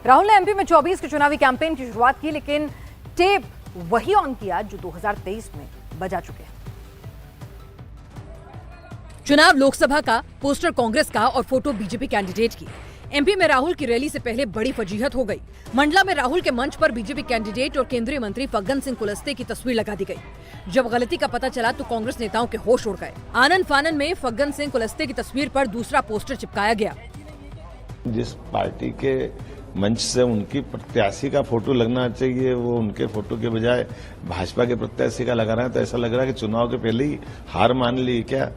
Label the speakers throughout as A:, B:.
A: राहुल ने एमपी में 24 के चुनावी कैंपेन की शुरुआत की, लेकिन टेप वही ऑन किया जो 2023 में बजा चुके हैं।
B: चुनाव लोकसभा का, पोस्टर कांग्रेस का और फोटो बीजेपी कैंडिडेट की। एमपी में राहुल की रैली से पहले बड़ी फजीहत हो गई। मंडला में राहुल के मंच पर बीजेपी कैंडिडेट और केंद्रीय मंत्री फग्गन सिंह कुलस्ते की तस्वीर लगा दी गई। जब गलती का पता चला तो कांग्रेस नेताओं के होश उड़ गए। आनन फानन में फग्गन सिंह कुलस्ते की तस्वीर पर दूसरा पोस्टर चिपकाया गया।
C: जिस पार्टी के मंच से उनकी प्रत्याशी का फोटो लगना चाहिए, वो उनके फोटो के बजाय भाजपा के प्रत्याशी का लगा रहा है, तो ऐसा लग रहा है कि चुनाव के पहले ही हार मान ली क्या।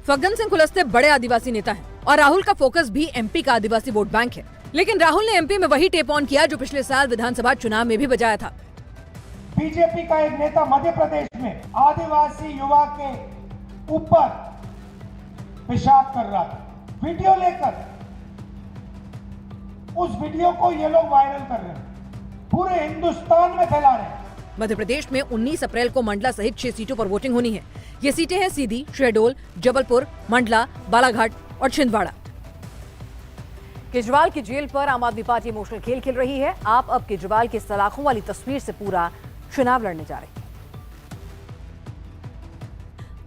B: फग्गन सिंह कुलस्ते बड़े आदिवासी नेता हैं और राहुल का फोकस भी एमपी का आदिवासी वोट बैंक है। लेकिन राहुल ने एमपी में वही टेप ऑन किया जो पिछले साल विधानसभा चुनाव में भी बजाया था।
D: बीजेपी का एक नेता मध्य प्रदेश में आदिवासी युवा के ऊपर पेशाब कर रहा था, वीडियो लेकर। उस वीडियो को ये लोग वायरल कर रहे हैं, पूरे हिंदुस्तान में फैला रहे हैं।
B: मध्य प्रदेश में 19 अप्रैल को मंडला सहित 6 सीटों पर वोटिंग होनी है। ये सीटें हैं सीधी, शहडोल, जबलपुर, मंडला, बालाघाट और छिंदवाड़ा।
A: केजरीवाल की जेल पर आम आदमी पार्टी इमोशनल खेल खेल रही है। आप अब केजरीवाल की सलाखों वाली तस्वीर से पूरा चुनाव लड़ने जा रही है।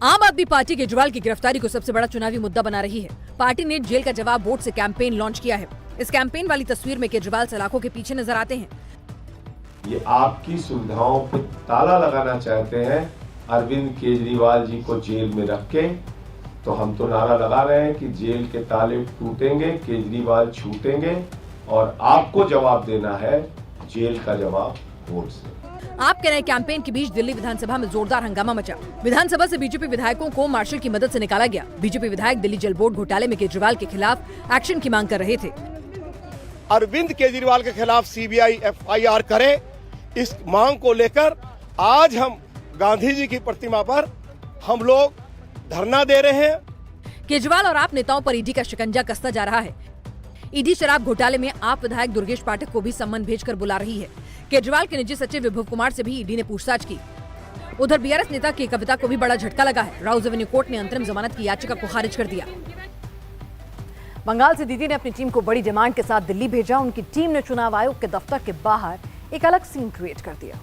B: आम आदमी पार्टी केजरीवाल की गिरफ्तारी को सबसे बड़ा चुनावी मुद्दा बना रही है। पार्टी ने जेल का जवाब वोट से कैंपेन लॉन्च किया है। इस कैंपेन वाली तस्वीर में केजरीवाल सलाखों के पीछे नजर आते हैं।
E: ये आपकी सुविधाओं पर ताला लगाना चाहते हैं अरविंद केजरीवाल जी को जेल में रख के, तो हम तो नारा लगा रहे हैं कि जेल के ताले टूटेंगे, केजरीवाल छूटेंगे और आपको जवाब देना है जेल का जवाब वोट से।
B: आप के नए कैंपेन के बीच दिल्ली विधानसभा में जोरदार हंगामा मचा। विधानसभा से बीजेपी विधायकों को मार्शल की मदद से निकाला गया। बीजेपी विधायक दिल्ली जल बोर्ड घोटाले में केजरीवाल के खिलाफ एक्शन की मांग कर रहे थे।
F: अरविंद केजरीवाल के खिलाफ सीबीआई एफआईआर करे, इस मांग को लेकर आज हम गांधी जी की प्रतिमा पर हम लोग धरना दे रहे हैं।
B: केजरीवाल और आप नेताओं पर ईडी का शिकंजा कसता जा रहा है। ईडी शराब घोटाले में आप विधायक दुर्गेश पाठक को भी सम्मन भेजकर बुला रही है। केजरीवाल के निजी सचिव विभव कुमार से भी ईडी ने पूछताछ की। उधर बीआरएस नेता की कविता को भी बड़ा झटका लगा है। राउज एवेन्यू कोर्ट ने अंतरिम जमानत की याचिका को खारिज कर दिया।
A: बंगाल से दीदी ने अपनी टीम को बड़ी डिमांड के साथ दिल्ली भेजा। उनकी टीम ने चुनाव आयोग के दफ्तर के बाहर एक अलग सीन क्रिएट कर दिया।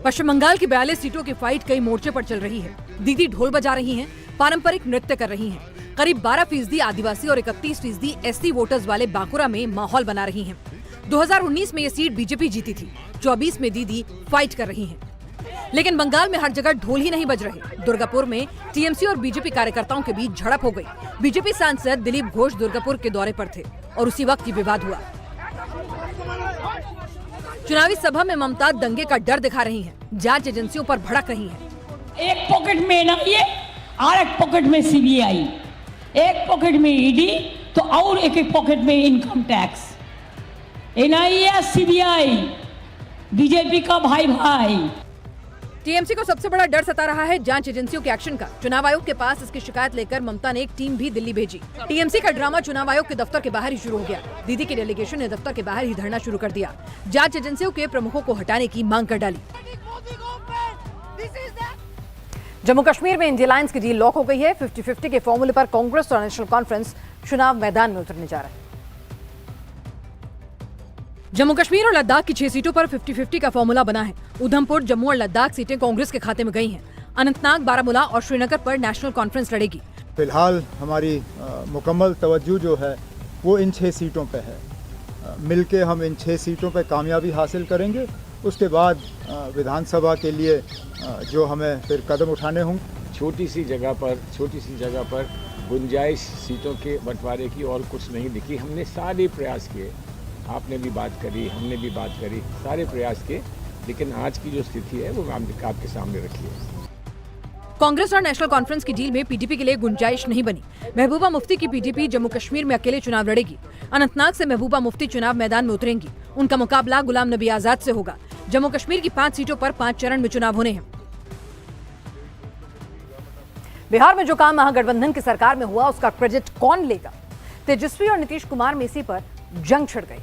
B: पश्चिम बंगाल की 42 सीटों की फाइट कई मोर्चे पर चल रही है। दीदी ढोल बजा रही हैं, पारंपरिक नृत्य कर रही हैं। करीब 12% आदिवासी और 31% एससी वोटर्स वाले बांकुरा में माहौल बना रही हैं। 2019 में ये सीट बीजेपी जीती थी। 24 में दीदी फाइट कर रही हैं। लेकिन बंगाल में हर जगह ढोल ही नहीं बज रहे। दुर्गापुर में टीएमसी और बीजेपी कार्यकर्ताओं के बीच झड़प हो गई। बीजेपी सांसद दिलीप घोष दुर्गापुर के दौरे पर थे और उसी वक्त ये विवाद हुआ। चुनावी सभा में ममता दंगे का डर दिखा रही हैं। जांच एजेंसियों पर भड़क रही हैं।
G: एक पॉकेट में एनआईए और एक पॉकेट में सीबीआई, एक पॉकेट में ईडी तो और एक पॉकेट में income tax. NIA CBI BJP का भाई भाई।
B: टीएमसी को सबसे बड़ा डर सता रहा है जांच एजेंसियों के एक्शन का। चुनाव आयोग के पास इसकी शिकायत लेकर ममता ने एक टीम भी दिल्ली भेजी। टीएमसी का ड्रामा चुनाव आयोग के दफ्तर के बाहर ही शुरू हो गया। दीदी के डेलीगेशन ने दफ्तर के बाहर ही धरना शुरू कर दिया। जांच एजेंसियों के प्रमुखों को हटाने की मांग कर डाली।
A: जम्मू कश्मीर में इंडिया अलायंस की डील लॉक हो गई है। 50-50 के फॉर्मूले पर कांग्रेस और नेशनल कॉन्फ्रेंस चुनाव मैदान में उतरने जा रहे हैं।
B: जम्मू कश्मीर और लद्दाख की 6 सीटों पर 50-50 का फॉर्मूला बना है। उधमपुर, जम्मू और लद्दाख सीटें कांग्रेस के खाते में गई हैं। अनंतनाग, बारामूला और श्रीनगर पर नेशनल कॉन्फ्रेंस लड़ेगी।
H: फिलहाल हमारी मुकम्मल तवज्जो जो है वो इन 6 सीटों पे है। मिलके हम इन 6 सीटों पे कामयाबी हासिल करेंगे। उसके बाद विधानसभा के लिए जो हमें फिर कदम उठाने होंगे।
I: छोटी सी जगह पर गुंजाइश सीटों के बंटवारे की और कुछ नहीं दिखी। हमने सारे प्रयास किए, आपने भी बात करी, हमने भी बात करी, सारे प्रयास किए, लेकिन आज की जो स्थिति है वो आपके सामने रखी है।
B: कांग्रेस और नेशनल कॉन्फ्रेंस की डील में पीडीपी के लिए गुंजाइश नहीं बनी। महबूबा मुफ्ती की पीडीपी जम्मू कश्मीर में अकेले चुनाव लड़ेगी। अनंतनाग से महबूबा मुफ्ती चुनाव मैदान में उतरेंगी। उनका मुकाबला गुलाम नबी आजाद से होगा। जम्मू कश्मीर की 5 सीटों पर 5 चरण में चुनाव होने हैं।
A: बिहार में जो काम महागठबंधन की सरकार में हुआ उसका क्रेडिट कौन लेगा? तेजस्वी और नीतीश कुमार में इसी पर जंग छिड़ गई।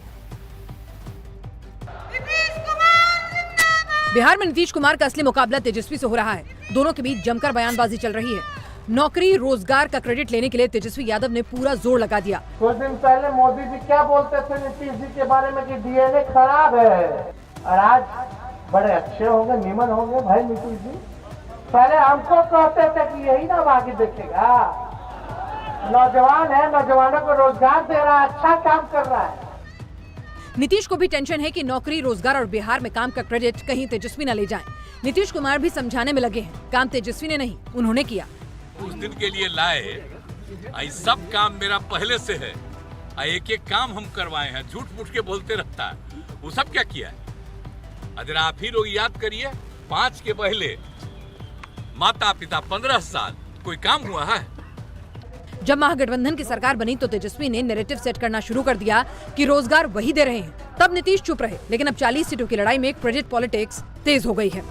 B: बिहार में नीतीश कुमार का असली मुकाबला तेजस्वी से हो रहा है। दोनों के बीच जमकर बयानबाजी चल रही है। नौकरी रोजगार का क्रेडिट लेने के लिए तेजस्वी यादव ने पूरा जोर लगा दिया।
J: कुछ दिन पहले मोदी जी क्या बोलते थे नीतीश जी के बारे में कि डीएनए खराब है, और आज बड़े अच्छे हो गए, निमन हो गए भाई नीतीश जी। पहले हमको कहते थे कि यही ना बाकी देखेगा, नौजवान है, नौजवानों को रोजगार दे रहा है, अच्छा काम कर रहा है।
B: नीतीश को भी टेंशन है कि नौकरी रोजगार और बिहार में काम का क्रेडिट कहीं तेजस्वी न ले जाएं। नीतीश कुमार भी समझाने में लगे हैं, काम तेजस्वी ने नहीं उन्होंने किया।
K: उस दिन के लिए लाए, आई सब काम मेरा पहले से है, एक एक काम हम करवाए हैं, झूठ मूठ के बोलते रहता है, वो सब क्या किया है? अगर आप ही लोग याद करिए, 5 के पहले माता पिता 15 साल कोई काम हुआ है?
B: जब महागठबंधन की सरकार बनी तो तेजस्वी ने नैरेटिव सेट करना शुरू कर दिया कि रोजगार वही दे रहे हैं। तब नीतीश चुप रहे, लेकिन अब 40 सीटों की लड़ाई में क्रेडिट पॉलिटिक्स तेज हो गई है।